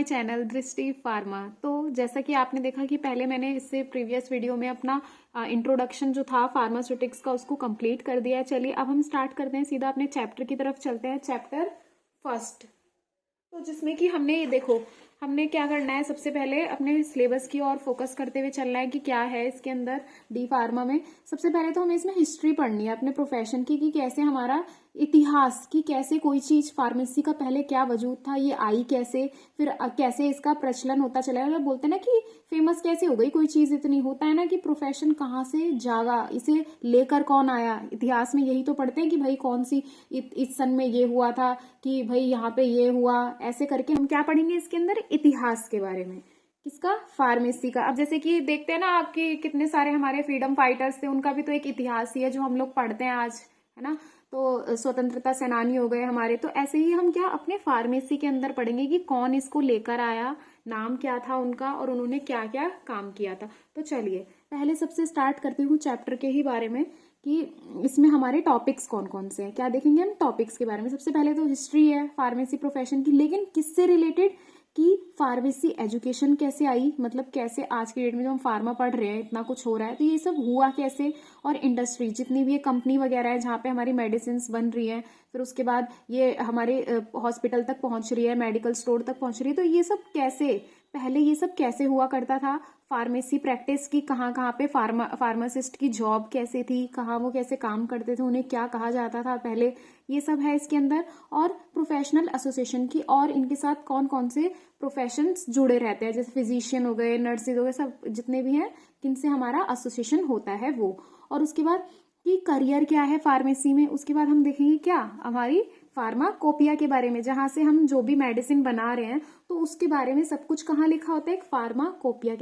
Channel दृष्टि pharma. तो जैसा कि आपने देखा कि पहले मैंने इससे प्रीवियस वीडियो में अपना इंट्रोडक्शन जो था फार्मास्यूटिक्स का उसको कंप्लीट कर दिया है। चलिए अब हम स्टार्ट करते हैं, सीधा अपने चैप्टर की तरफ चलते हैं। चैप्टर फर्स्ट, तो जिसमें कि हमने ये देखो हमने क्या करना है, सबसे पहले अपने सिलेबस की ओर फोकस करते हुए चलना है कि क्या है इसके अंदर डी फार्मा में। सबसे पहले तो हमें इसमें हिस्ट्री पढ़नी है अपने प्रोफेशन की, कि कैसे हमारा इतिहास, कि कैसे कोई चीज फार्मेसी का पहले क्या वजूद था, ये आई कैसे, फिर कैसे इसका प्रचलन होता चला। मतलब बोलते हैं ना कि फेमस कैसे हो गई कोई चीज, इतनी होता है ना कि प्रोफेशन कहाँ से जागा, इसे लेकर कौन आया। इतिहास में यही तो पढ़ते हैं कि भाई कौन सी इस सन में ये हुआ था, कि भाई यहाँ पे ये हुआ, ऐसे करके हम क्या पढ़ेंगे इसके अंदर, इतिहास के बारे में। किसका? फार्मेसी का। अब जैसे कि देखते हैं ना आपके कितने सारे हमारे फ्रीडम फाइटर्स थे, उनका भी तो एक इतिहास ही है जो हम लोग पढ़ते हैं आज, है ना। तो स्वतंत्रता सेनानी हो गए हमारे, तो ऐसे ही हम क्या अपने फार्मेसी के अंदर पढ़ेंगे कि कौन इसको लेकर आया, नाम क्या था उनका और उन्होंने क्या क्या काम किया था। तो चलिए पहले सबसे स्टार्ट करती हूँ चैप्टर के ही बारे में कि इसमें हमारे टॉपिक्स कौन कौन से हैं। क्या देखेंगे हम टॉपिक्स के बारे में। सबसे पहले तो हिस्ट्री है फार्मेसी प्रोफेशन की, लेकिन किससे रिलेटेड, कि फार्मेसी एजुकेशन कैसे आई, मतलब कैसे आज के डेट में जो हम फार्मा पढ़ रहे हैं इतना कुछ हो रहा है तो ये सब हुआ कैसे। और इंडस्ट्री जितनी भी ये कंपनी वगैरह है जहाँ पे हमारी मेडिसिन बन रही है, फिर उसके बाद ये हमारे हॉस्पिटल तक पहुंच रही है, मेडिकल स्टोर तक पहुंच रही है, तो ये सब कैसे, पहले ये सब कैसे हुआ करता था। फार्मेसी प्रैक्टिस की कहाँ कहाँ पे फार्मासिस्ट की जॉब कैसे थी, कहाँ वो कैसे काम करते थे, उन्हें क्या कहा जाता था पहले, ये सब है इसके अंदर। और प्रोफेशनल एसोसिएशन की, और इनके साथ कौन कौन से प्रोफेशंस जुड़े रहते हैं, जैसे फिजिशियन हो गए, नर्सिस हो गए, सब जितने भी हैं किनसे हमारा एसोसिएशन होता है वो। और उसके बाद कि करियर क्या है फार्मेसी में। उसके बाद हम देखेंगे क्या हमारी फार्माकोपिया के बारे में, जहां से हम जो भी मेडिसिन बना रहे हैं तो उसके बारे में सब कुछ कहाँ लिखा होता है, फार्माकोपिया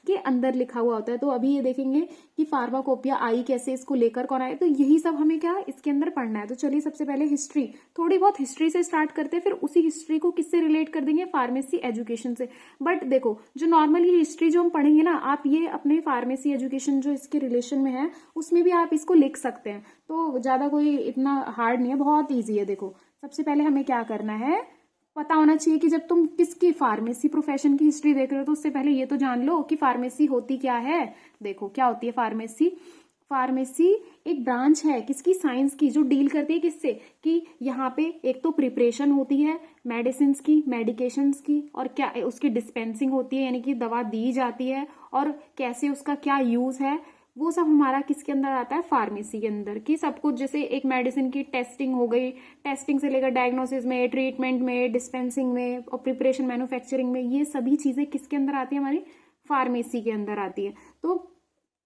के अंदर लिखा हुआ होता है। तो अभी ये देखेंगे कि फार्माकोपिया आई कैसे, इसको लेकर कौन आए, तो यही सब हमें क्या इसके अंदर पढ़ना है। तो चलिए सबसे पहले हिस्ट्री, थोड़ी बहुत हिस्ट्री से स्टार्ट करते हैं, फिर उसी हिस्ट्री को किससे रिलेट कर देंगे, फार्मेसी एजुकेशन से। बट देखो जो नॉर्मल ये हिस्ट्री जो हम पढ़ेंगे ना, आप ये अपने फार्मेसी एजुकेशन जो इसके रिलेशन में है उसमें भी आप इसको लिख सकते हैं, तो ज्यादा कोई इतना हार्ड नहीं है, बहुत ईजी है। देखो सबसे पहले हमें क्या करना है, पता होना चाहिए कि जब तुम किसकी फार्मेसी प्रोफेशन की हिस्ट्री देख रहे हो तो उससे पहले ये तो जान लो कि फार्मेसी होती क्या है। देखो क्या होती है फार्मेसी। फार्मेसी एक ब्रांच है किसकी, साइंस की, जो डील करती है किससे, कि यहाँ पे एक तो प्रिपरेशन होती है मेडिसिन की, मेडिकेशंस की, और क्या उसकी डिस्पेंसिंग होती है, यानी कि दवा दी जाती है और कैसे उसका क्या यूज है, वो सब हमारा किसके अंदर आता है, फार्मेसी के अंदर। कि सब कुछ जैसे एक मेडिसिन की टेस्टिंग हो गई, टेस्टिंग से लेकर डायग्नोसिस में, ट्रीटमेंट में, डिस्पेंसिंग में और प्रिपरेशन मैन्युफैक्चरिंग में, ये सभी चीजें किसके अंदर आती है, हमारी फार्मेसी के अंदर आती है। तो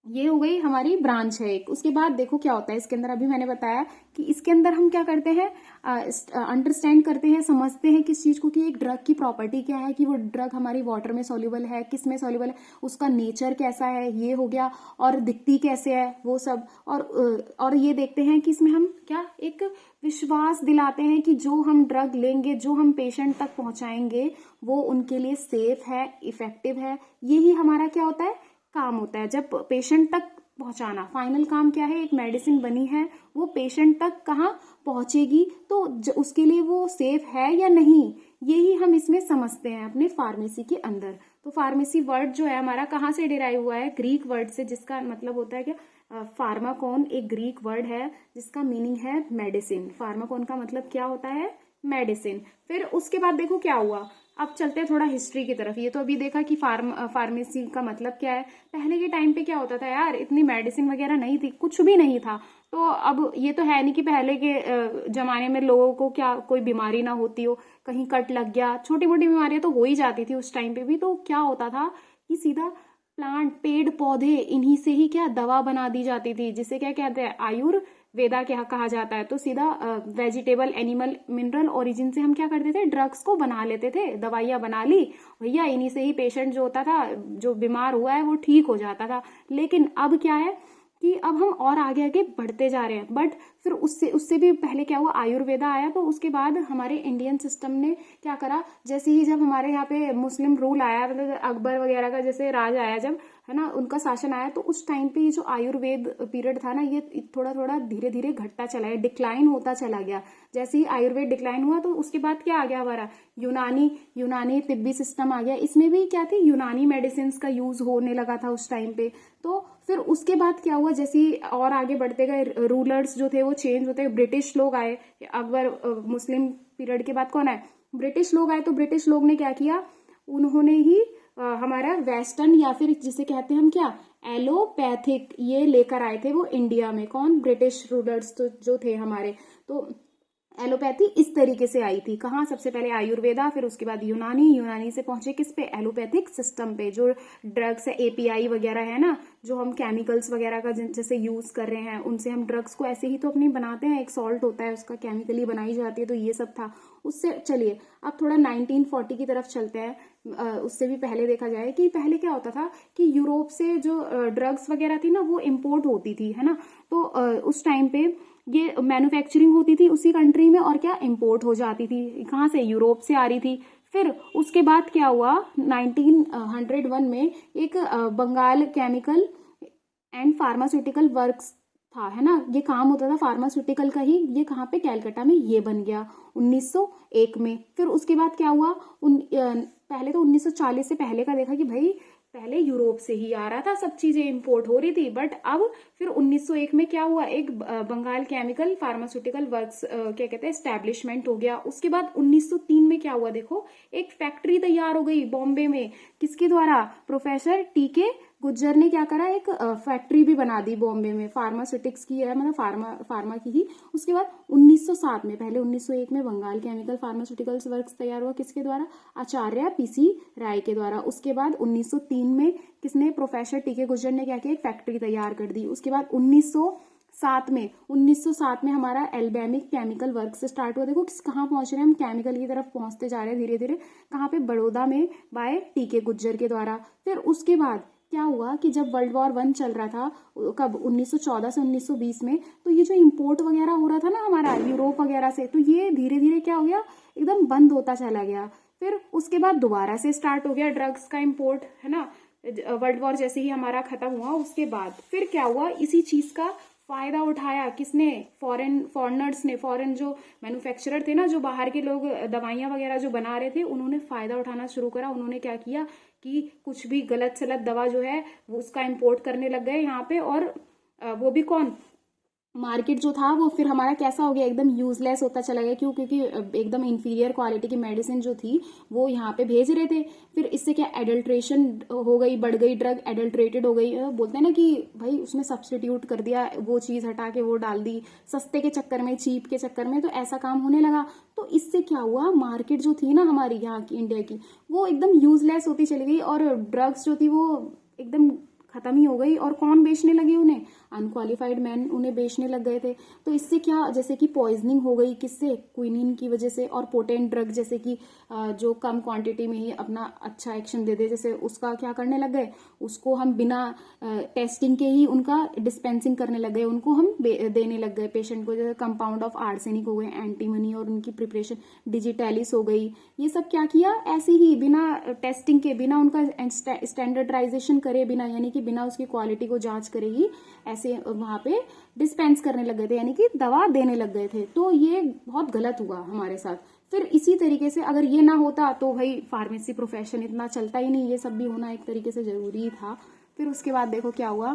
ये हो गई हमारी ब्रांच है एक। उसके बाद देखो क्या होता है इसके अंदर, अभी मैंने बताया कि इसके अंदर हम क्या करते हैं, अंडरस्टैंड करते हैं, समझते हैं किस चीज को, कि एक ड्रग की प्रॉपर्टी क्या है, कि वो ड्रग हमारी वाटर में सॉल्युबल है, किस में सॉल्युबल है, उसका नेचर कैसा है, ये हो गया, और दिखती कैसे है वो सब। और ये देखते हैं कि इसमें हम क्या एक विश्वास दिलाते हैं कि जो हम ड्रग लेंगे, जो हम पेशेंट तक पहुंचाएंगे वो उनके लिए सेफ है, इफेक्टिव है। यही हमारा क्या होता है, काम होता है जब पेशेंट तक पहुंचाना। फाइनल काम क्या है, एक मेडिसिन बनी है वो पेशेंट तक कहाँ पहुंचेगी, तो उसके लिए वो सेफ है या नहीं, यही हम इसमें समझते हैं अपने फार्मेसी के अंदर। तो फार्मेसी वर्ड जो है हमारा कहाँ से डिराइव हुआ है, ग्रीक वर्ड से, जिसका मतलब होता है क्या, फार्माकोन एक ग्रीक वर्ड है जिसका मीनिंग है मेडिसिन। फार्माकोन का मतलब क्या होता है, मेडिसिन। फिर उसके बाद देखो क्या हुआ, अब चलते हैं थोड़ा हिस्ट्री की तरफ। ये तो अभी देखा कि फार्मेसी का मतलब क्या है। पहले के टाइम पे क्या होता था यार, इतनी मेडिसिन वगैरह नहीं थी, कुछ भी नहीं था। तो अब ये तो है नहीं कि पहले के जमाने में लोगों को क्या कोई बीमारी ना होती हो, कहीं कट लग गया, छोटी मोटी बीमारियां तो हो ही जाती थी उस टाइम पे भी। तो क्या होता था कि सीधा प्लांट, पेड़ पौधे, इन्हीं से ही क्या दवा बना दी जाती थी, जिसे क्या कहते हैं, आयुर्वेदा क्या कहा जाता है। तो सीधा वेजिटेबल, एनिमल, मिनरल ओरिजिन से हम क्या करते थे, ड्रग्स को बना लेते थे, दवाइयां बना ली भैया, इन्हीं से ही पेशेंट जो होता था, जो बीमार हुआ है वो ठीक हो जाता था। लेकिन अब क्या है कि अब हम और आगे आगे बढ़ते जा रहे हैं। बट फिर उससे उससे भी पहले क्या हुआ, आयुर्वेदा आया, तो उसके बाद हमारे इंडियन सिस्टम ने क्या करा, जैसे ही जब हमारे यहाँ पे मुस्लिम रूल आया, मतलब अकबर वगैरह का जैसे राज आया जब, है ना, उनका शासन आया, तो उस टाइम पे ये जो आयुर्वेद पीरियड था ना, ये थोड़ा थोड़ा धीरे धीरे घटता चला गया, डिक्लाइन होता चला गया। जैसे ही आयुर्वेद डिक्लाइन हुआ तो उसके बाद क्या आ गया हमारा यूनानी तिब्बी सिस्टम आ गया। इसमें भी क्या थी, यूनानी मेडिसिन का यूज होने लगा था उस टाइम पे। तो फिर उसके बाद क्या हुआ, जैसे ही और आगे बढ़ते गए, रूलर्स जो थे वो चेंज होते, ब्रिटिश लोग आए। अकबर मुस्लिम पीरियड के बाद कौन आए, ब्रिटिश लोग आए। तो ब्रिटिश लोग ने क्या किया, उन्होंने ही हमारा वेस्टर्न या फिर जिसे कहते हैं हम क्या, एलोपैथिक, ये लेकर आए थे वो इंडिया में। कौन, ब्रिटिश रूलर्स तो जो थे हमारे। तो एलोपैथी इस तरीके से आई थी, कहाँ, सबसे पहले आयुर्वेदा, फिर उसके बाद यूनानी से पहुंचे किस पे, एलोपैथिक सिस्टम पे। जो ड्रग्स है, एपीआई वगैरह है ना, जो हम केमिकल्स वगैरह का जैसे यूज कर रहे हैं, उनसे हम ड्रग्स को ऐसे ही तो अपनी बनाते हैं, एक सॉल्ट होता है उसका, केमिकली बनाई जाती है, तो ये सब था उससे। चलिए अब थोड़ा 1940 की तरफ चलते हैं। उससे भी पहले देखा जाए कि पहले क्या होता था कि यूरोप से जो ड्रग्स वगैरह थी ना, वो इम्पोर्ट होती थी, है ना। तो उस टाइम पे ये मैन्युफैक्चरिंग होती थी उसी कंट्री में, और क्या, इंपोर्ट हो जाती थी, कहाँ से, यूरोप से आ रही थी। फिर उसके बाद क्या हुआ, 1901 में एक Bengal chemical and pharmaceutical works था, है ना, ये काम होता था फार्मास्यूटिकल का ही। ये कहाँ पे, कैलकाटा में ये बन गया 1901 में। फिर उसके बाद क्या हुआ, पहले तो 1940 से पहले का देखा कि भाई पहले यूरोप से ही आ रहा था, सब चीजें इंपोर्ट हो रही थी, बट अब फिर 1901 में क्या हुआ, एक बंगाल केमिकल फार्मास्यूटिकल वर्क्स क्या कहते हैं, एस्टैब्लिशमेंट हो गया। उसके बाद 1903 में क्या हुआ, देखो, एक फैक्ट्री तैयार हो गई बॉम्बे में, किसके द्वारा, प्रोफेसर टीके गुज्जर ने क्या करा, एक फैक्ट्री भी बना दी बॉम्बे में, फार्मास्यूटिक्स की है, मतलब फार्मा की ही। उसके बाद 1907 में, पहले 1901 में बंगाल केमिकल फार्मास्यूटिकल्स वर्क्स तैयार हुआ, किसके द्वारा, आचार्य पीसी राय के द्वारा। उसके बाद 1903 में किसने, प्रोफेसर टीके गुज्जर ने क्या किया, एक फैक्ट्री तैयार कर दी। उसके बाद 1907 में हमारा एल्बेमिक केमिकल वर्क से स्टार्ट हुआ। देखो किस कहाँ पहुंच रहे हैं हम, केमिकल की तरफ पहुंचते जा रहे हैं धीरे धीरे। कहाँ पे, बड़ौदा में, बाय टीके गुज्जर के द्वारा। फिर उसके बाद क्या हुआ कि जब वर्ल्ड वॉर 1 चल रहा था, कब, 1914 से 1920 में, तो ये जो इंपोर्ट वगैरह हो रहा था ना हमारा यूरोप वगैरह से, तो ये धीरे धीरे क्या हो गया, एकदम बंद होता चला गया। फिर उसके बाद दोबारा से स्टार्ट हो गया ड्रग्स का इंपोर्ट, है ना, वर्ल्ड वॉर जैसे ही हमारा खत्म हुआ उसके बाद। फिर क्या हुआ, इसी चीज का फायदा उठाया किसने, फॉरेनर्स ने, फॉरेन जो मैन्युफैक्चरर थे ना, जो बाहर के लोग दवाइयां वगैरह जो बना रहे थे, उन्होंने फायदा उठाना शुरू करा। उन्होंने क्या किया कि कुछ भी गलत सलत दवा जो है वो उसका इंपोर्ट करने लग गए यहाँ पे। और वो भी कौन, मार्केट जो था वो फिर हमारा कैसा हो गया, एकदम यूजलेस होता चला गया। क्यों, क्योंकि एकदम इंफीरियर क्वालिटी की मेडिसिन जो थी वो यहाँ पे भेज रहे थे। फिर इससे क्या, एडल्ट्रेशन हो गई, बढ़ गई, ड्रग एडल्ट्रेटेड हो गई। बोलते हैं ना कि भाई उसमें सब्स्टिट्यूट कर दिया, वो चीज़ हटा के वो डाल दी, सस्ते के चक्कर में, चीप के चक्कर में, तो ऐसा काम होने लगा। तो इससे क्या हुआ, मार्केट जो थी ना हमारी यहाँ की, इंडिया की, वो एकदम यूजलेस होती चली गई, और ड्रग्स जो थी वो एकदम खत्म ही हो गई। और कौन बेचने लगे उन्हें, अनक्वालिफाइड मैन उन्हें बेचने लग गए थे। तो इससे क्या, जैसे कि पॉइजनिंग हो गई, किससे, क्विनिन की वजह से। और पोटेंट ड्रग जैसे कि जो कम क्वांटिटी में ही अपना अच्छा एक्शन दे दे, जैसे उसका क्या करने लग गए, उसको हम बिना टेस्टिंग के ही उनका डिस्पेंसिंग करने लग गए, उनको हम देने लग गए पेशेंट को। जैसे कंपाउंड ऑफ आर्सेनिक हो गए, एंटीमनी, और उनकी प्रिपरेशन डिजिटैलिस हो गई। ये सब क्या किया, ऐसे ही बिना टेस्टिंग के, बिना उनका स्टैंडर्डाइजेशन करे, बिना, यानी कि बिना उसकी क्वालिटी को जांच करे ही ऐसे वहां पे डिस्पेंस करने लग गए थे, यानी कि दवा देने लग गए थे। तो ये बहुत गलत हुआ हमारे साथ। फिर इसी तरीके से अगर ये ना होता तो भाई फार्मेसी प्रोफेशन इतना चलता ही नहीं, ये सब भी होना एक तरीके से जरूरी था। फिर उसके बाद देखो क्या हुआ,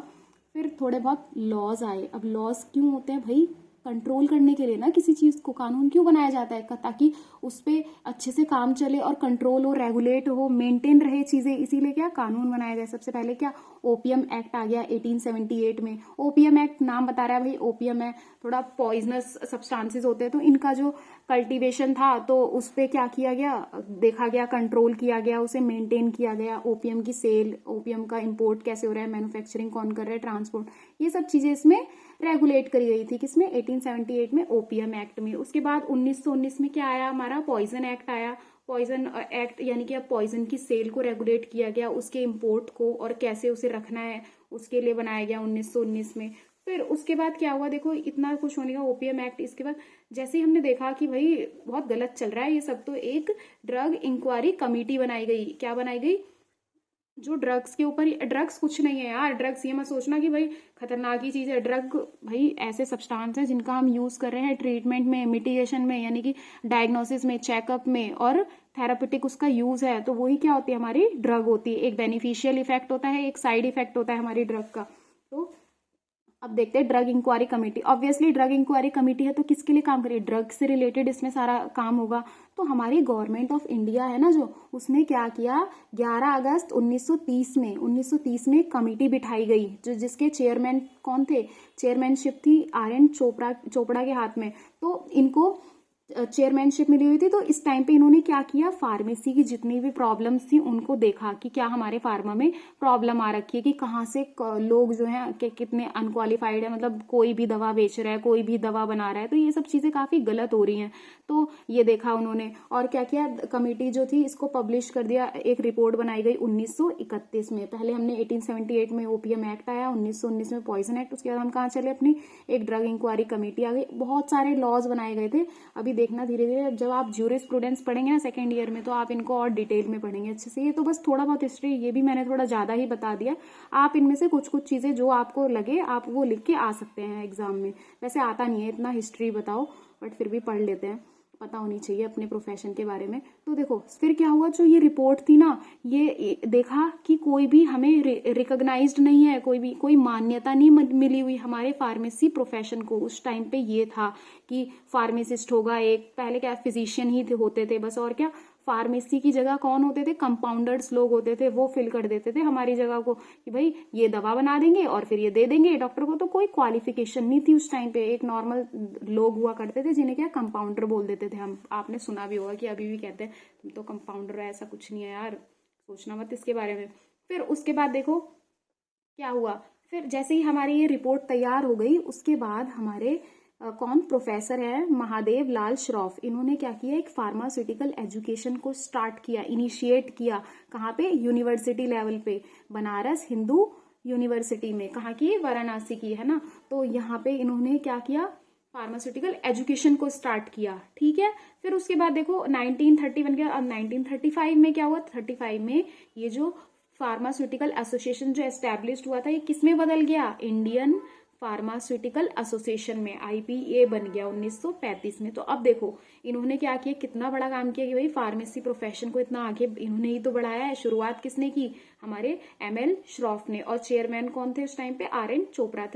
फिर थोड़े बहुत लॉज आए। अब लॉज क्यों होते हैं भाई, कंट्रोल करने के लिए ना, किसी चीज़ को कानून क्यों बनाया जाता है, ताकि उस पर अच्छे से काम चले और कंट्रोल हो, रेगुलेट हो, मेंटेन रहे चीज़ें, इसीलिए क्या कानून बनाया जाए। सबसे पहले क्या, ओपीएम एक्ट आ गया 1878 में। ओपीएम एक्ट नाम बता रहा है भाई, ओपीएम है, थोड़ा पॉइजनस सब्सटेंसेस होते हैं, तो इनका जो कल्टीवेशन था तो उस पर क्या किया गया, देखा गया, कंट्रोल किया गया, उसे मेंटेन किया गया। ओपीएम की सेल, ओपीएम का इंपोर्ट कैसे हो रहा है, मैन्युफैक्चरिंग कौन कर रहा है, ट्रांसपोर्ट, ये सब चीज़ें इसमें रेगुलेट करी गई थी, किसमें, 1878 में, ओपीएम एक्ट में। उसके बाद 1919 में क्या आया हमारा, पॉइजन एक्ट आया। पॉइजन एक्ट यानी कि अब पॉइजन की सेल को रेगुलेट किया गया, उसके इंपोर्ट को और कैसे उसे रखना है उसके लिए बनाया गया 1919 में। फिर उसके बाद क्या हुआ, देखो इतना कुछ होने का, ओपीएम एक्ट। इसके बाद जैसे ही हमने देखा कि भाई बहुत गलत चल रहा है ये सब, तो एक ड्रग इंक्वायरी कमेटी बनाई गई। क्या बनाई गई, जो ड्रग्स के ऊपर, ड्रग्स कुछ नहीं है यार, ड्रग्स ये मत सोचना कि भाई खतरनाक ही चीज़ है। ड्रग भाई ऐसे सब्सटेंस है जिनका हम यूज़ कर रहे हैं ट्रीटमेंट में, मिटिगेशन में, यानी कि डायग्नोसिस में, चेकअप में, और थेरापेटिक उसका यूज़ है, तो वही क्या होती है, हमारी ड्रग होती है। एक बेनिफिशियल इफेक्ट होता है, एक साइड इफेक्ट होता है हमारी ड्रग का। तो अब देखते हैं drug inquiry committee. Obviously drug inquiry committee है तो किसके लिए काम करेगी, ड्रग से रिलेटेड इसमें सारा काम होगा। तो हमारी गवर्नमेंट ऑफ इंडिया है ना जो, उसने क्या किया, 11 अगस्त 1930 में कमेटी बिठाई गई, जो जिसके चेयरमैन कौन थे, चेयरमैनशिप थी आर.एन. चोपड़ा के हाथ में। तो इनको चेयरमैनशिप मिली हुई थी। तो इस टाइम पे इन्होंने क्या किया, फार्मेसी की जितनी भी प्रॉब्लम्स थी उनको देखा कि क्या हमारे फार्मा में प्रॉब्लम आ रखी है, कि कहाँ से लोग जो हैं कि कितने अनक्वालिफाइड है, मतलब कोई भी दवा बेच रहा है, कोई भी दवा बना रहा है, तो ये सब चीज़ें काफ़ी गलत हो रही हैं। तो ये देखा उन्होंने, और क्या किया, कमेटी जो थी इसको पब्लिश कर दिया, एक रिपोर्ट बनाई गई 1931 में। पहले हमने 1878 में ओपीएम एक्ट आया, 1919 में पॉइजन एक्ट, उसके बाद हम कहाँ चले, अपनी एक ड्रग इंक्वायरी कमेटी आ गई, बहुत सारे लॉज बनाए गए थे। अभी देखना धीरे धीरे जब आप ज्यूरिस्प्रूडेंस पढ़ेंगे ना सेकेंड ईयर में, तो आप इनको और डिटेल में पढ़ेंगे अच्छे से। ये तो बस थोड़ा बहुत हिस्ट्री, ये भी मैंने थोड़ा ज़्यादा ही बता दिया। आप इनमें से कुछ कुछ चीज़ें जो आपको लगे आप वो लिख के आ सकते हैं एग्जाम में। वैसे आता नहीं है इतना हिस्ट्री बताओ, बट फिर भी पढ़ लेते हैं, पता होनी चाहिए अपने प्रोफेशन के बारे में। तो देखो फिर क्या हुआ, जो ये रिपोर्ट थी ना, ये देखा कि कोई भी हमें रिकॉग्नाइज्ड नहीं है, कोई मान्यता नहीं मिली हुई हमारे फार्मेसी प्रोफेशन को। उस टाइम पे ये था कि फार्मासिस्ट होगा एक, पहले क्या फिजिशियन ही होते थे बस, और क्या फार्मेसी की जगह कौन होते थे, कंपाउंडर्स लोग होते थे, वो फिल कर देते थे हमारी जगह को, कि भाई ये दवा बना देंगे और फिर ये दे देंगे डॉक्टर को। तो कोई क्वालिफिकेशन नहीं थी उस टाइम पे, एक नॉर्मल लोग हुआ करते थे जिन्हें क्या कंपाउंडर बोल देते थे हम। आपने सुना भी होगा कि अभी भी कहते हैं तुम तो कंपाउंडर है, ऐसा कुछ नहीं है यार, सोचना मत इसके बारे में। फिर उसके बाद देखो क्या हुआ, फिर जैसे ही हमारी ये रिपोर्ट तैयार हो गई, उसके बाद हमारे कौन प्रोफेसर है, महादेव लाल श्रॉफ, इन्होंने क्या किया, एक फार्मास्यूटिकल एजुकेशन को स्टार्ट किया, इनिशिएट किया। कहाँ पे, यूनिवर्सिटी लेवल पे, बनारस हिंदू यूनिवर्सिटी में, कहाँ की, वाराणसी की, है ना। तो यहाँ पे इन्होंने क्या किया, फार्मास्यूटिकल एजुकेशन को स्टार्ट किया, ठीक है। फिर उसके बाद देखो 1931 के, अब 1935 में क्या हुआ, 35 में ये जो फार्मास्यूटिकल एसोसिएशन जो एस्टेब्लिश हुआ था, ये किस में बदल गया, इंडियन फार्मास्यूटिकल एसोसिएशन में, आईपीए बन गया 1935 में। तो अब देखो इन्होंने क्या किया, कितना बड़ा काम किया कि भाई फार्मेसी प्रोफेशन को इतना आगे इन्होंने ही तो बढ़ाया है। शुरुआत किसने की, हमारे एमएल श्रॉफ ने, और चेयरमैन कौन थे उस टाइम पे, R N. Chopra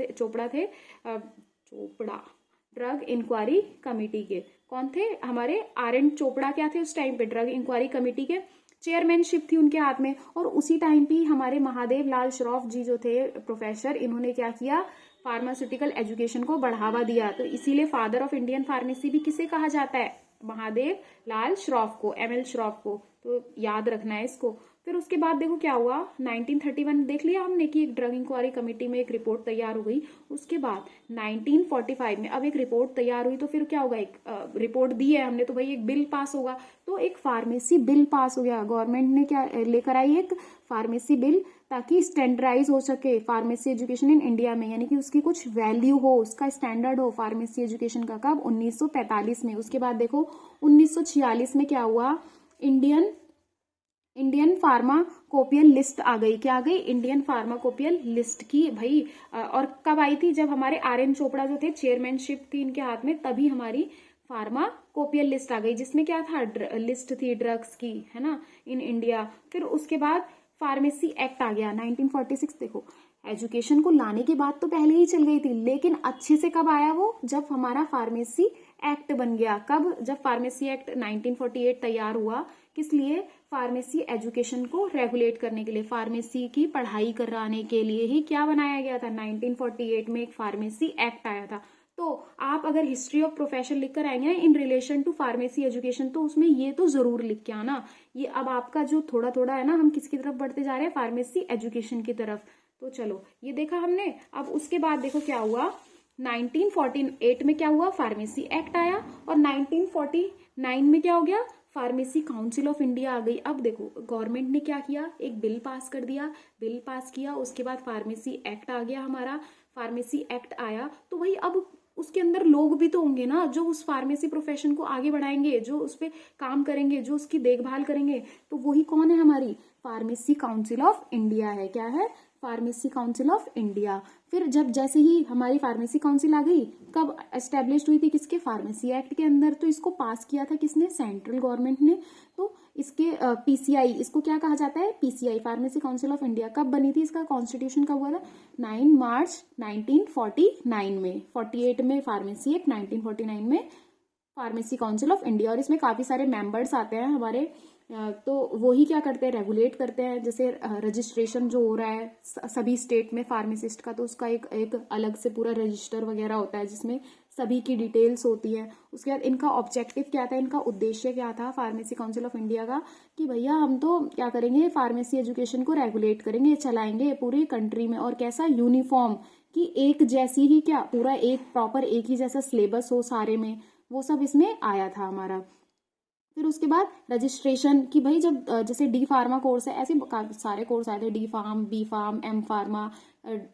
drug inquiry committee के कौन थे, हमारे आर.एन. चोपड़ा क्या थे उस टाइम पे, ड्रग इंक्वायरी कमेटी के चेयरमैनशिप थी उनके हाथ में। और उसी टाइम पे हमारे महादेव लाल श्रॉफ जी जो थे प्रोफेसर, इन्होंने क्या किया, फार्मास्यूटिकल एजुकेशन को बढ़ावा दिया। तो इसीलिए फादर ऑफ इंडियन फार्मेसी भी किसे कहा जाता है, महादेव लाल श्रॉफ को, एमएल श्रॉफ को। तो याद रखना है इसको। फिर उसके बाद देखो क्या हुआ, 1931 देख लिया हमने कि एक ड्रग इंक्वायरी कमेटी में एक रिपोर्ट तैयार हो गई। उसके बाद 1945 में अब एक रिपोर्ट तैयार हुई, तो फिर क्या होगा, एक रिपोर्ट दी है हमने तो भाई एक बिल पास होगा। तो एक फार्मेसी बिल पास हो गया, गवर्नमेंट ने क्या लेकर आई, एक फार्मेसी बिल, ताकि स्टैंडर्डाइज हो सके फार्मेसी एजुकेशन इन इंडिया में, यानी कि उसकी कुछ वैल्यू हो, उसका स्टैंडर्ड हो फार्मेसी एजुकेशन का। कब, 1945 में। उसके बाद देखो 1946 में क्या हुआ, इंडियन फार्माकोपियल लिस्ट आ गई। क्या आ गई, इंडियन फार्माकोपियल लिस्ट की भाई। और कब आई थी, जब हमारे आर.एन. चोपड़ा जो थे, चेयरमैनशिप थी इनके हाथ में, तभी हमारी फार्माकोपियल लिस्ट आ गई, जिसमें क्या था, लिस्ट थी ड्रग्स की, है ना, इन इंडिया। फिर उसके बाद फार्मेसी एक्ट आ गया 1946। देखो एजुकेशन को लाने के बाद तो पहले ही चल गई थी, लेकिन अच्छे से कब आया वो, जब हमारा फार्मेसी एक्ट बन गया। कब, जब फार्मेसी एक्ट 1948 तैयार हुआ, किस लिए, फार्मेसी एजुकेशन को रेगुलेट करने के लिए, फार्मेसी की पढ़ाई कराने के लिए ही क्या बनाया गया था, 1948 में एक फार्मेसी एक्ट आया था। तो आप अगर हिस्ट्री ऑफ प्रोफेशन लिखकर आएंगे in relation to pharmacy education, तो उसमें ये तो जरूर लिख के आना। ये अब आपका जो थोड़ा थोड़ा है ना, हम किसकी तरफ बढ़ते जा रहे हैं, फार्मेसी एजुकेशन की तरफ। तो चलो ये देखा हमने। अब उसके बाद देखो क्या हुआ, 1948 में क्या हुआ, फार्मेसी एक्ट आया, और 1949 में क्या हो गया, फार्मेसी काउंसिल ऑफ इंडिया आ गई। अब देखो गवर्नमेंट ने क्या किया, एक बिल पास कर दिया, बिल पास किया, उसके बाद फार्मेसी एक्ट आ गया हमारा। फार्मेसी एक्ट आया तो वही अब उसके अंदर लोग भी तो होंगे ना जो उस फार्मेसी प्रोफेशन को आगे बढ़ाएंगे, जो उस पर काम करेंगे, जो उसकी देखभाल करेंगे। तो वही कौन है, हमारी फार्मेसी काउंसिल ऑफ इंडिया है। क्या है, फार्मेसी काउंसिल ऑफ इंडिया। फिर जब जैसे ही हमारी फार्मेसी काउंसिल आ गई, कब एस्टेब्लिश हुई थी, किसके, फार्मेसी एक्ट के अंदर। तो इसको पास किया था किसने, सेंट्रल गवर्नमेंट ने। तो इसके पीसीआई, इसको क्या कहा जाता है, PCI, pharmacy council of India. कब बनी थी, इसका कॉन्स्टिट्यूशन कब हुआ था, 9 मार्च 1949 में। 48 में फार्मेसी एक्ट, 1949 में फार्मेसी काउंसिल ऑफ इंडिया। और इसमें काफी सारे मेंबर्स आते हैं हमारे। तो वही क्या करते हैं, रेगुलेट करते हैं। जैसे रजिस्ट्रेशन जो हो रहा है सभी स्टेट में फार्मासिस्ट का, तो उसका एक अलग से पूरा रजिस्टर वगैरह होता है जिसमें सभी की डिटेल्स होती है। उसके बाद इनका ऑब्जेक्टिव क्या था, इनका उद्देश्य क्या था फार्मेसी काउंसिल ऑफ इंडिया का, कि भैया हम तो क्या करेंगे, फार्मेसी एजुकेशन को रेगुलेट करेंगे, चलाएंगे पूरी कंट्री में। और कैसा, यूनिफॉर्म, कि एक जैसी ही, क्या पूरा एक प्रॉपर एक ही जैसा सिलेबस हो सारे में, वो सब इसमें आया था हमारा। फिर उसके बाद रजिस्ट्रेशन, कि भाई जब जैसे डी फार्मा कोर्स है, ऐसे सारे कोर्स आए थे, D pharm, B pharm, M pharma,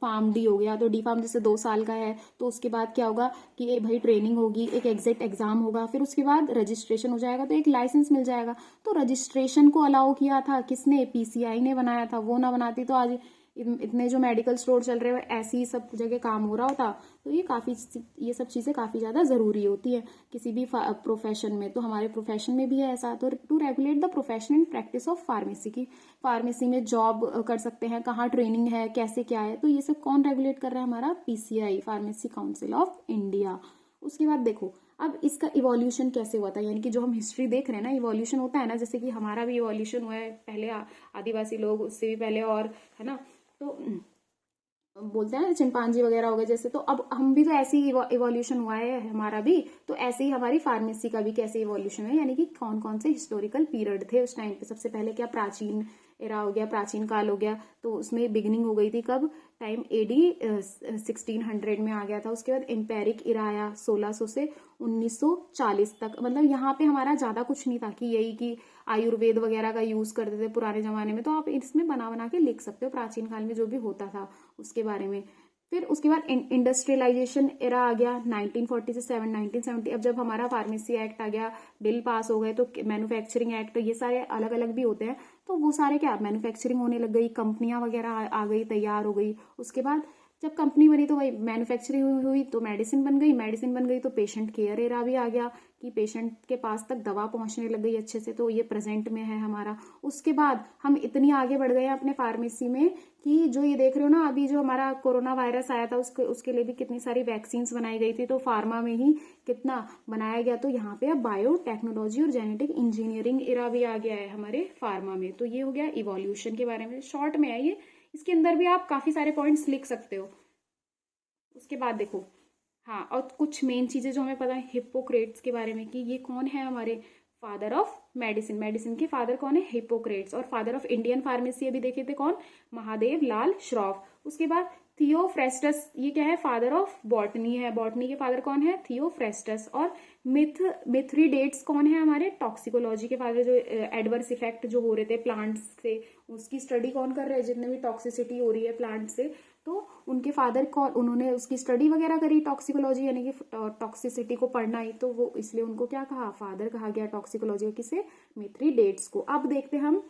pharm D हो गया। तो डी फार्म जैसे 2 साल का है, तो उसके बाद क्या होगा कि भाई ट्रेनिंग होगी, एक एग्जैक्ट एग्जाम होगा, फिर उसके बाद रजिस्ट्रेशन हो जाएगा, तो एक लाइसेंस मिल जाएगा। तो रजिस्ट्रेशन को अलाउ किया था किसने, पीसीआई ने बनाया था। वो ना बनाती तो आज इतने जो मेडिकल स्टोर चल रहे हैं ऐसी ही सब जगह काम हो रहा होता। तो ये सब चीज़ें काफ़ी ज़्यादा ज़रूरी होती है किसी भी प्रोफेशन में। तो हमारे प्रोफेशन में भी है ऐसा। तो to regulate the profession and practice of pharmacy, की फार्मेसी में जॉब कर सकते हैं, कहाँ ट्रेनिंग है, कैसे क्या है, तो ये सब कौन रेगुलेट कर रहा है, हमारा PCI, pharmacy council of India. उसके बाद देखो अब इसका इवोल्यूशन कैसे हुआ था, यानी कि जो हम हिस्ट्री देख रहे हैं ना, इवोल्यूशन होता है ना, जैसे कि हमारा भी इवोल्यूशन हुआ है, पहले आदिवासी लोग, उससे भी पहले, और है ना, तो बोलते हैं ना चिंपांजी वगैरह हो गए जैसे। तो अब हम भी तो ऐसे ही इवोल्यूशन हुआ है हमारा भी। तो ऐसे ही हमारी फार्मेसी का भी कैसे इवोल्यूशन है, यानी कि कौन कौन से हिस्टोरिकल पीरियड थे उस टाइम पे। सबसे पहले क्या, प्राचीन एरा हो गया, प्राचीन काल हो गया। तो उसमें बिगिनिंग हो गई थी कब, टाइम एडी 1600 में आ गया था। उसके बाद एम्पेरिक इरा आया 1600 से 1940 तक। मतलब यहाँ पे हमारा ज्यादा कुछ नहीं था, कि यही कि आयुर्वेद वगैरह का यूज करते थे पुराने जमाने में। तो आप इसमें बना बना के लिख सकते हो प्राचीन काल में जो भी होता था उसके बारे में। फिर उसके बाद इंडस्ट्रियलाइजेशन एरा आ गया 1940 से 1970। अब जब हमारा फार्मेसी एक्ट आ गया, बिल पास हो गए, तो मैन्युफैक्चरिंग एक्ट, ये सारे अलग अलग भी होते हैं। तो वो सारे क्या, मैन्युफैक्चरिंग होने लग गई, कंपनियां वगैरह आ गई, तैयार हो गई। उसके बाद जब कंपनी बनी तो वही मैन्युफैक्चरिंग हुई, तो मेडिसिन बन गई, मेडिसिन बन गई तो पेशेंट केयर एरा भी आ गया, कि पेशेंट के पास तक दवा पहुंचने लग गई अच्छे से। तो ये प्रेजेंट में है हमारा। उसके बाद हम इतनी आगे बढ़ गए हैं अपने फार्मेसी में, कि जो ये देख रहे हो ना, अभी जो हमारा कोरोना वायरस आया था उसके लिए भी कितनी सारी वैक्सीन्स बनाई गई थी। तो फार्मा में ही कितना बनाया गया। तो यहाँ पे अब बायोटेक्नोलॉजी और जेनेटिक इंजीनियरिंग एरा भी आ गया है हमारे फार्मा में। तो ये हो गया इवोल्यूशन के बारे में, शॉर्ट में है ये। इसके अंदर भी आप काफी सारे पॉइंट्स लिख सकते हो। उसके बाद देखो, हाँ, और कुछ मेन चीजें जो हमें पता है हिप्पोक्रेट्स के बारे में, कि ये कौन है, हमारे फादर ऑफ मेडिसिन। मेडिसिन के फादर कौन है, हिप्पोक्रेट्स। और फादर ऑफ इंडियन फार्मेसी अभी देखे थे कौन, महादेव लाल श्रॉफ। उसके बाद थियोफ्रेस्टस, ये क्या है, फादर ऑफ बॉटनी है। बॉटनी के फादर कौन है, थियोफ्रेस्टस। और मिथ्रीडेट्स कौन है, हमारे टॉक्सिकोलॉजी के फादर, जो एडवर्स इफेक्ट जो हो रहे थे प्लांट्स से, उसकी स्टडी कौन कर रहे हैं, जितने भी टॉक्सिसिटी हो रही है प्लांट से, तो उनके फादर कौन, उन्होंने उसकी स्टडी वगैरह करी, टॉक्सिकोलॉजी, यानी कि टॉक्सिसिटी को पढ़ना ही। तो वो इसलिए उनको क्या कहा, फादर कहा गया टॉक्सिकोलॉजी, किसे, मिथ्रीडेट्स को। अब देखते हैं हम,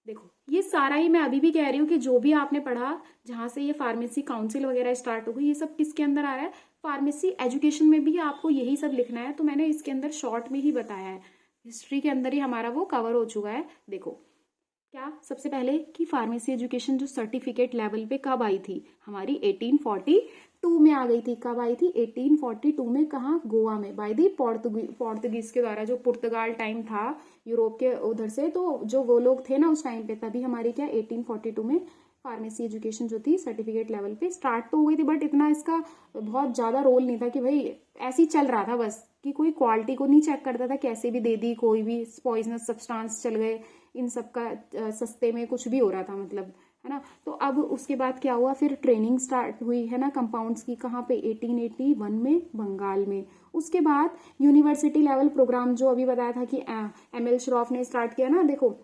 देखो ये सारा ही मैं अभी भी कह रही हूँ कि जो भी आपने पढ़ा, जहां से ये फार्मेसी काउंसिल वगैरह स्टार्ट हो गई, ये सब किसके अंदर आ रहा है, फार्मेसी एजुकेशन में भी आपको यही सब लिखना है। तो मैंने इसके अंदर शॉर्ट में ही बताया है, हिस्ट्री के अंदर ही हमारा वो कवर हो चुका है। देखो क्या, सबसे पहले कि फार्मेसी एजुकेशन जो सर्टिफिकेट लेवल पे कब आई थी, हमारी 1842 में आ गई थी। कब आई थी, 1842 में। कहाँ, गोवा में, बाय दी पोर्तुगीज के द्वारा, जो पुर्तगाल टाइम था यूरोप के उधर से। तो जो वो लोग थे ना उस टाइम पे, तभी हमारी क्या 1842 में फार्मेसी एजुकेशन जो थी सर्टिफिकेट लेवल पे स्टार्ट तो हो गई थी। बट इतना इसका बहुत ज्यादा रोल नहीं था, कि भाई ऐसे ही चल रहा था बस, कि कोई क्वालिटी को नहीं चेक करता था, कैसे भी दे दी, कोई भी पॉइजनस सब्सटेंस चल गए, इन सब का सस्ते में कुछ भी हो रहा था, मतलब, है ना। तो अब उसके बाद क्या हुआ, फिर ट्रेनिंग स्टार्ट हुई, है ना, कंपाउंड्स की। कहाँ पे, 1881 में, बंगाल में। उसके बाद यूनिवर्सिटी लेवल प्रोग्राम जो अभी बताया था कि एमएल श्रॉफ ने स्टार्ट किया ना, देखो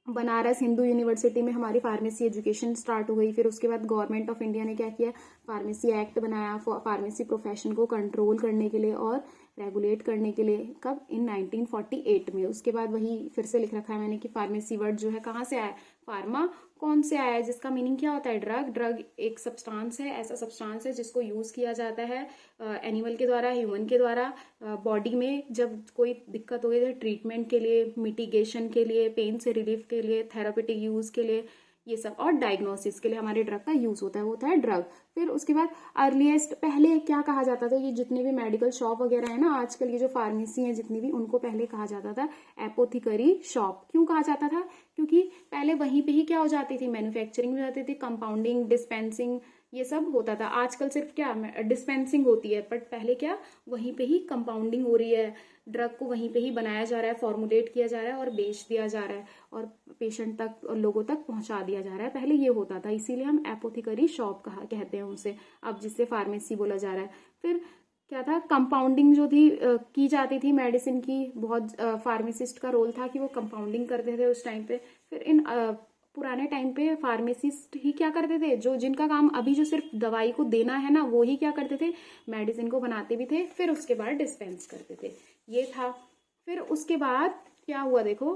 बनारस हिंदू यूनिवर्सिटी में हमारी फार्मेसी एजुकेशन स्टार्ट हो गई। फिर उसके बाद गवर्नमेंट ऑफ इंडिया ने क्या किया, फार्मेसी एक्ट बनाया फार्मेसी प्रोफेशन को कंट्रोल करने के लिए और रेगुलेट करने के लिए। कब? इन 1948 में। उसके बाद वही फिर से लिख रखा है मैंने कि फार्मेसी वर्ड जो है कहाँ से आया है, फार्मा कौन से आया है, जिसका मीनिंग क्या होता है, ड्रग। ड्रग एक सब्सटेंस है, ऐसा सब्सटेंस है जिसको यूज किया जाता है एनिमल के द्वारा, ह्यूमन के द्वारा बॉडी में जब कोई दिक्कत हो गई, ट्रीटमेंट के लिए, मिटिगेशन के लिए, पेन से रिलीफ के लिए, थेरापेटिक यूज के लिए, ये सब, और डायग्नोसिस के लिए हमारे ड्रग का यूज होता है, वो होता है ड्रग। फिर उसके बाद अर्लीस्ट, पहले क्या कहा जाता था, ये जितने भी मेडिकल शॉप वगैरह है ना आजकल, ये जो फार्मेसी है जितनी भी, उनको पहले कहा जाता था एपोथिकरी शॉप। क्यों कहा जाता था? क्योंकि पहले वहीं पे ही क्या हो जाती थी, मैन्युफैक्चरिंग भी हो जाती थी, कंपाउंडिंग, डिस्पेंसिंग, ये सब होता था। आजकल सिर्फ क्या डिस्पेंसिंग होती है, बट पहले क्या वहीं पे ही कंपाउंडिंग हो रही है, ड्रग को वहीं पे ही बनाया जा रहा है, फॉर्मुलेट किया जा रहा है और बेच दिया जा रहा है और पेशेंट तक और लोगों तक पहुंचा दिया जा रहा है। पहले ये होता था, इसीलिए हम एपोथिकरी शॉप कहते हैं उसे, अब जिससे फार्मेसी बोला जा रहा है। फिर क्या था, कंपाउंडिंग जो थी की जाती थी मेडिसिन की, बहुत फार्मासिस्ट का रोल था कि वो कंपाउंडिंग करते थे उस टाइम पे। फिर इन पुराने टाइम पे फार्मासिस्ट ही क्या करते थे, जो जिनका काम अभी जो सिर्फ दवाई को देना है ना, वो ही क्या करते थे, मेडिसिन को बनाते भी थे, फिर उसके बाद डिस्पेंस करते थे, ये था। फिर उसके बाद क्या हुआ, देखो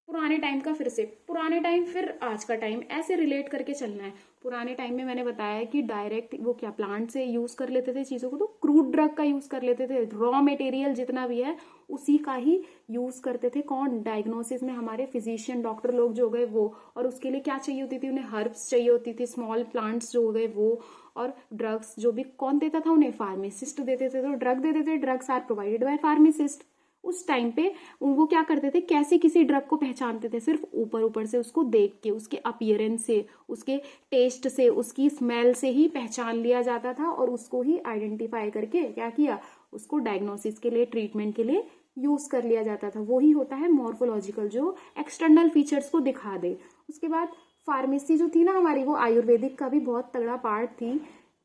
पुराने टाइम का, फिर से पुराने टाइम फिर आज का टाइम, ऐसे रिलेट करके चलना है। पुराने टाइम में मैंने बताया कि डायरेक्ट वो क्या प्लांट से यूज कर लेते थे चीजों को, तो क्रूड ड्रग का यूज कर लेते थे, रॉ मटेरियल जितना भी है उसी का ही यूज करते थे। कौन? डायग्नोसिस में हमारे फिजिशियन डॉक्टर लोग जो हो गए वो, और उसके लिए क्या चाहिए होती थी उन्हें, हर्ब्स चाहिए होती थी, स्मॉल प्लांट्स जो हो गए वो, और ड्रग्स जो भी कौन देता था उन्हें, फार्मासिस्ट देते थे। तो ड्रग देते थे, drugs are provided by pharmacist. उस टाइम पे वो क्या करते थे, कैसे किसी ड्रग को पहचानते थे, सिर्फ ऊपर ऊपर से उसको देख के, उसके अपीयरेंस से, उसके टेस्ट से, उसकी स्मेल से ही पहचान लिया जाता था और उसको ही आइडेंटिफाई करके क्या किया, उसको डायग्नोसिस के लिए, ट्रीटमेंट के लिए यूज कर लिया जाता था। वो ही होता है मॉर्फोलॉजिकल, जो एक्सटर्नल फीचर्स को दिखा दे। उसके बाद फार्मेसी जो थी ना हमारी, वो आयुर्वेदिक का भी बहुत तगड़ा पार्ट थी।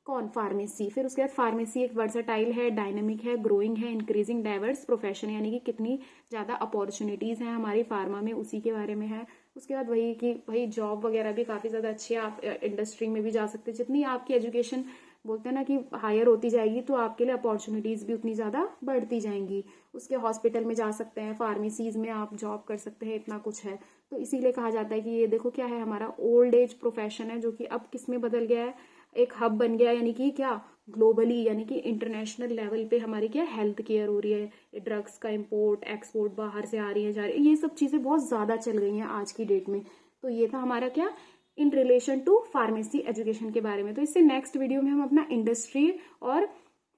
कौन? फार्मेसी। फिर उसके बाद फार्मेसी एक वर्सटाइल है, डायनेमिक है, ग्रोइंग है, इंक्रीजिंग डाइवर्स प्रोफेशन, यानी कि कितनी ज़्यादा अपॉर्चुनिटीज़ हैं हमारी फार्मा में, उसी के बारे में है। उसके बाद वही कि वही जॉब वगैरह भी काफ़ी ज़्यादा अच्छी है, आप इंडस्ट्री में भी जा सकते हैं। जितनी आपकी एजुकेशन बोलते हैं ना कि हायर होती जाएगी, तो आपके लिए अपॉर्चुनिटीज़ भी उतनी ज़्यादा बढ़ती जाएंगी। उसके हॉस्पिटल में जा सकते हैं, फार्मेसीज में आप जॉब कर सकते हैं, इतना कुछ है। तो इसीलिए कहा जाता है कि ये देखो क्या है, हमारा ओल्ड एज प्रोफेशन है, जो कि अब किस में बदल गया है, एक हब बन गया, यानी कि क्या ग्लोबली, यानी कि इंटरनेशनल लेवल पे हमारी क्या हेल्थ केयर हो रही है। ड्रग्स का इंपोर्ट एक्सपोर्ट बाहर से आ रही है, जा रही है, ये सब चीज़ें बहुत ज़्यादा चल गई हैं आज की डेट में। तो ये था हमारा क्या, in relation to pharmacy education के बारे में। तो इससे नेक्स्ट वीडियो में हम अपना इंडस्ट्री और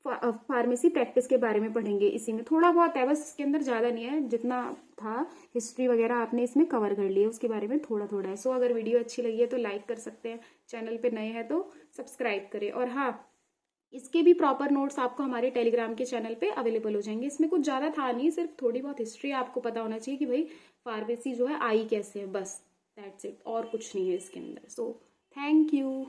फार्मेसी प्रैक्टिस के बारे में पढ़ेंगे। इसी में थोड़ा बहुत है बस, इसके अंदर ज़्यादा नहीं है, जितना था हिस्ट्री वगैरह आपने इसमें कवर कर लिया, उसके बारे में थोड़ा थोड़ा है। सो अगर वीडियो अच्छी लगी है तो लाइक कर सकते हैं, चैनल पे नए हैं तो सब्सक्राइब करें। और हाँ, इसके भी प्रॉपर नोट्स आपको हमारे टेलीग्राम के चैनल पे अवेलेबल हो जाएंगे। इसमें कुछ ज़्यादा था नहीं, सिर्फ थोड़ी बहुत हिस्ट्री आपको पता होना चाहिए कि भाई फार्मेसी जो है आई कैसे है, बस दैट्स इट, और कुछ नहीं है इसके अंदर। So thank you.